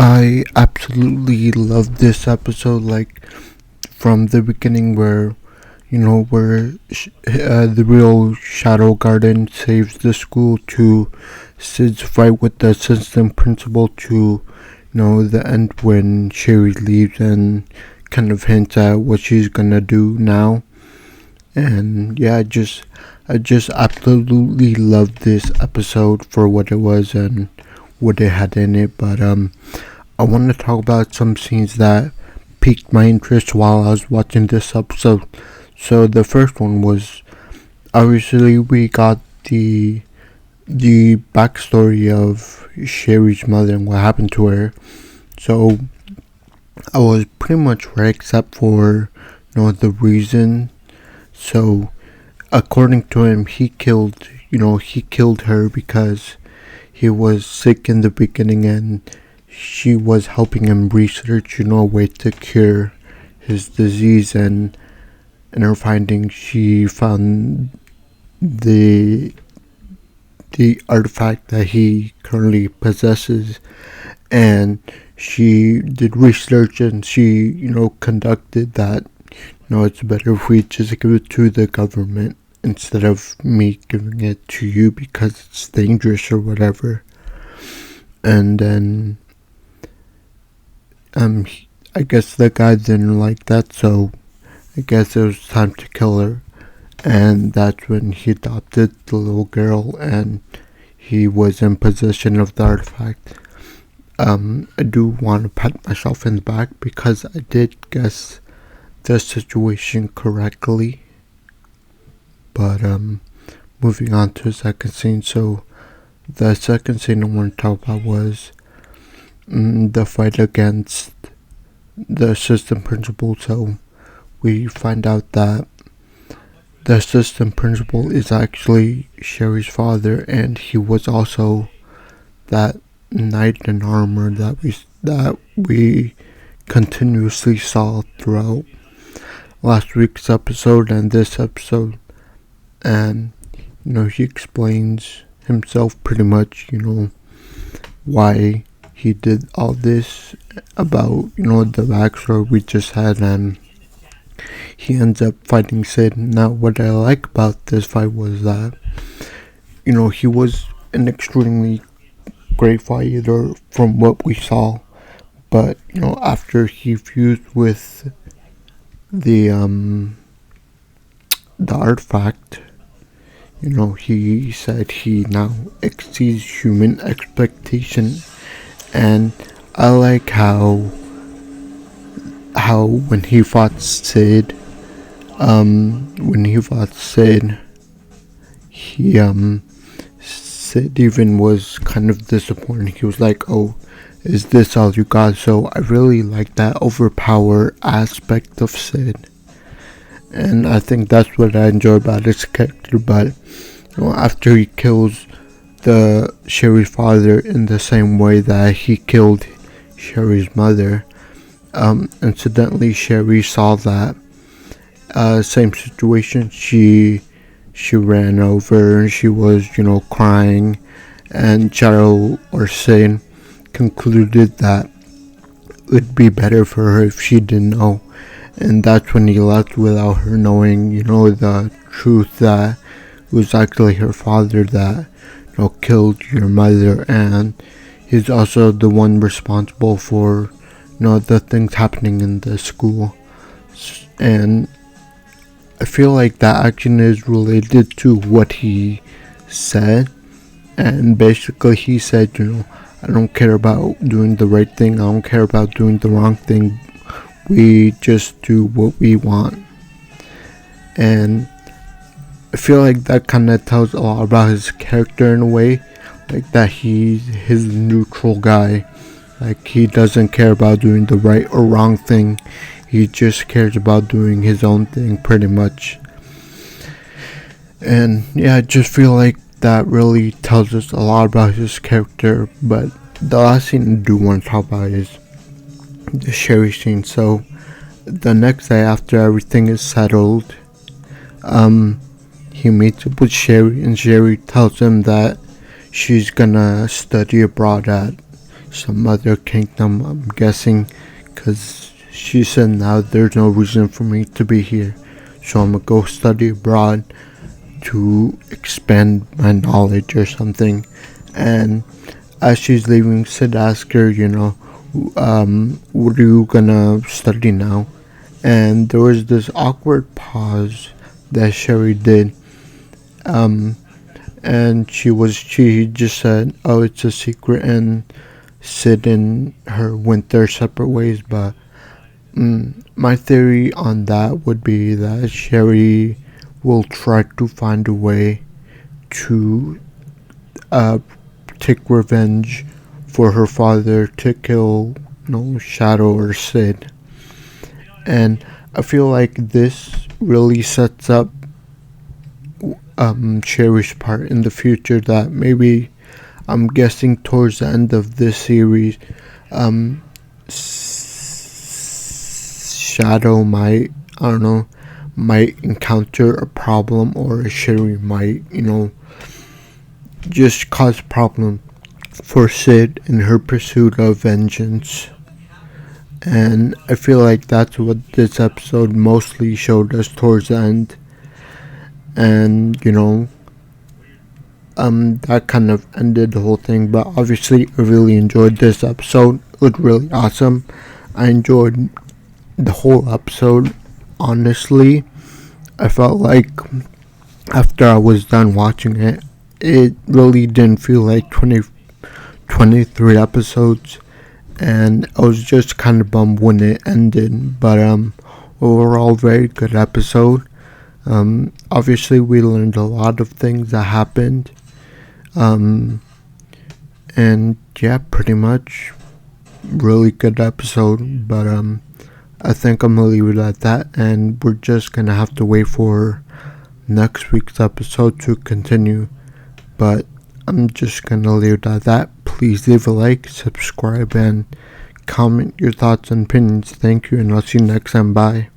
I absolutely love this episode, like from the beginning, where the real Shadow Garden saves the school to Sid's fight with the assistant principal to the end when Sherry leaves and kind of hints at what she's gonna do now. And yeah, I just absolutely loved this episode for what it was and what it had in it. But I want to talk about some scenes that piqued my interest while I was watching this episode. So the first one was, obviously, we got the backstory of Sherry's mother and what happened to her. So I was pretty much right except for the reason. So according to him, he killed her because he was sick in the beginning and she was helping him research a way to cure his disease. And in her findings, she found the the artifact that he currently possesses, and she did research and she conducted that it's better if we just give it to the government instead of me giving it to you because it's dangerous or whatever. And then I guess the guy didn't like that, so I guess it was time to kill her. And that's when he adopted the little girl and he was in possession of the artifact. I do want to pat myself in the back because I did guess the situation correctly. But moving on to the second scene. So the second scene I want to talk about was the fight against the assistant principal. So we find out that the assistant principal is actually Sherry's father, and he was also that knight in armor that we continuously saw throughout last week's episode and this episode. And he explains himself pretty much, why he did all this, about the backstory we just had, and he ends up fighting Sid. Now, what I like about this fight was that, he was an extremely great fighter from what we saw. But, after he fused with the artifact, he said he now exceeds human expectation. And I like how when he fought Sid, he Sid even was kind of disappointed. He was like, "Oh, is this all you got?" So I really like that overpower aspect of Sid, and I think that's what I enjoy about his character. But after he kills the Sherry's father in the same way that he killed Sherry's mother, incidentally, Sherry saw that same situation. She ran over and she was, crying, and Shadow or Sid concluded that it'd be better for her if she didn't know. And that's when he left without her knowing, the truth that it was actually her father that, killed your mother, and he's also the one responsible for, the things happening in the school. And I feel like that action is related to what he said. And basically he said, I don't care about doing the right thing, I don't care about doing the wrong thing, we just do what we want. And I feel like that kind of tells a lot about his character in a way, like that he's his neutral guy. Like, he doesn't care about doing the right or wrong thing, he just cares about doing his own thing pretty much. And yeah, I just feel like that really tells us a lot about his character. But the last scene I do want to talk about is the Sherry scene. So the next day after everything is settled, he meets up with Sherry, and Sherry tells him that she's gonna study abroad at some other kingdom, I'm guessing, because she said now there's no reason for me to be here. So I'm gonna go study abroad to expand my knowledge or something. And as she's leaving, Sid asked her, what are you gonna study now? And there was this awkward pause that Sherry did. And she just said, "Oh, it's a secret," and Sid and her went their separate ways. But my theory on that would be that Sherry will try to find a way to take revenge for her father to kill, Shadow or Sid. And I feel like this really sets up Sherry's part in the future, that maybe, I'm guessing towards the end of this series, Shadow might, I don't know, might encounter a problem, or Sherry might, just cause problem for Sid in her pursuit of vengeance. And I feel like that's what this episode mostly showed us towards the end. And, that kind of ended the whole thing. But obviously, I really enjoyed this episode. It was really awesome. I enjoyed the whole episode. Honestly, I felt like after I was done watching it, it really didn't feel like 23 episodes. And I was just kind of bummed when it ended. But overall, very good episode. Obviously, we learned a lot of things that happened. And yeah, pretty much really good episode. But I think I'm gonna leave it at that, and we're just gonna have to wait for next week's episode to continue. But I'm just gonna leave it at that. Please leave a like, subscribe, and comment your thoughts and opinions. Thank you, and I'll see you next time. Bye.